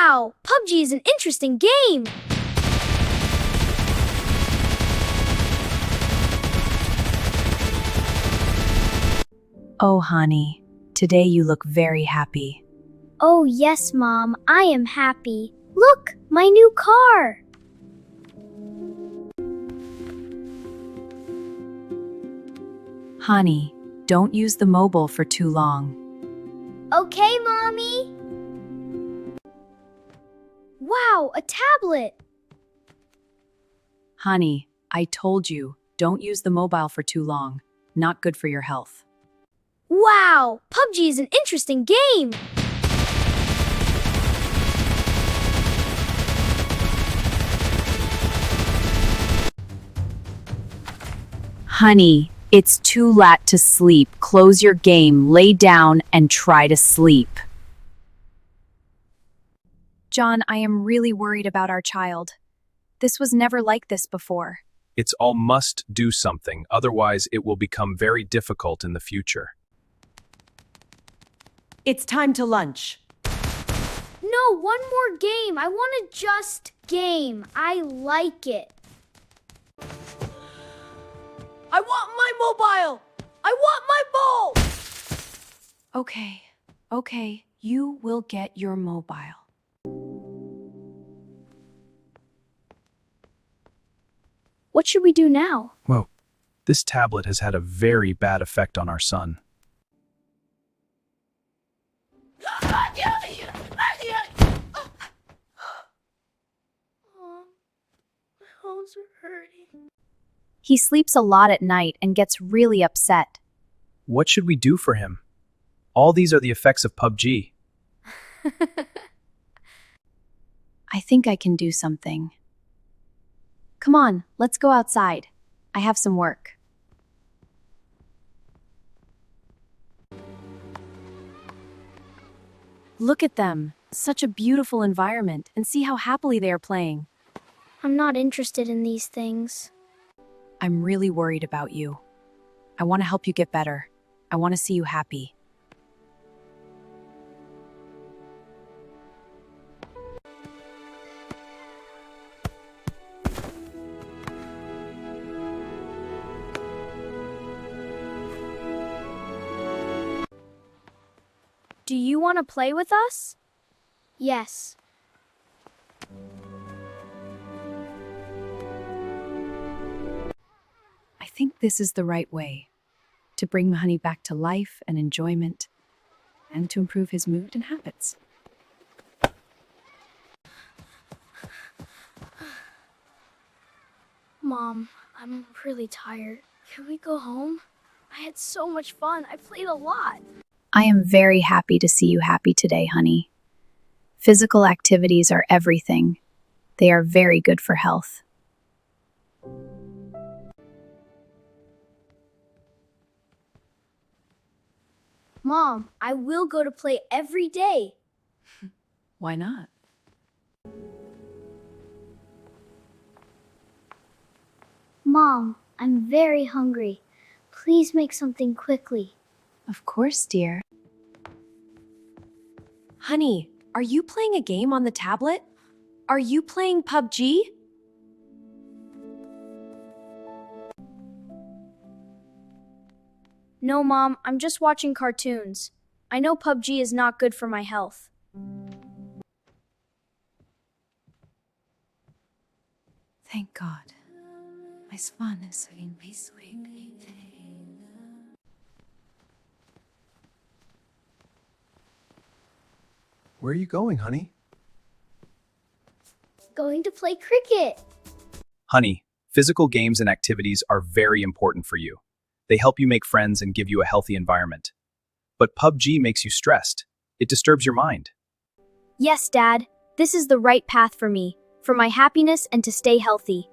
Wow, PUBG is an interesting game. Oh, honey, today you look very happy. Oh yes, Mom, I am happy. Look, my new car. Honey, don't use the mobile for too long. Okay, Mommy. Wow, a tablet. Honey, I told you, don't use the mobile for too long. Not good for your health. Wow, PUBG is an interesting game. Honey, it's too late to sleep. Close your game, lay down, and try to sleep. John, I am really worried about our child. This was never like this before. It's all must do something, otherwise it will become very difficult in the future. It's time to lunch. No, one more game. I want to just game. I like it. I want my mobile! I want my ball! Okay, you will get your mobile. What should we do now? Whoa, this tablet has had a very bad effect on our son. My arms are hurting. He sleeps a lot at night and gets really upset. What should we do for him? All these are the effects of PUBG. I think I can do something. Come on, let's go outside. I have some work. Look at them. Such a beautiful environment, and see how happily they are playing. I'm not interested in these things. I'm really worried about you. I want to help you get better. I want to see you happy. Do you want to play with us? Yes. I think this is the right way to bring Honey back to life and enjoyment, and to improve his mood and habits. Mom, I'm really tired. Can we go home? I had so much fun. I played a lot. I am very happy to see you happy today, honey. Physical activities are everything. They are very good for health. Mom, I will go to play every day. Why not? Mom, I'm very hungry. Please make something quickly. Of course, dear. Honey, are you playing a game on the tablet? Are you playing PUBG? No, Mom, I'm just watching cartoons. I know PUBG is not good for my health. Thank God. My son is in my sweet. Where are you going, honey? Going to play cricket. Honey, physical games and activities are very important for you. They help you make friends and give you a healthy environment. But PUBG makes you stressed. It disturbs your mind. Yes, Dad. This is the right path for me, for my happiness and to stay healthy.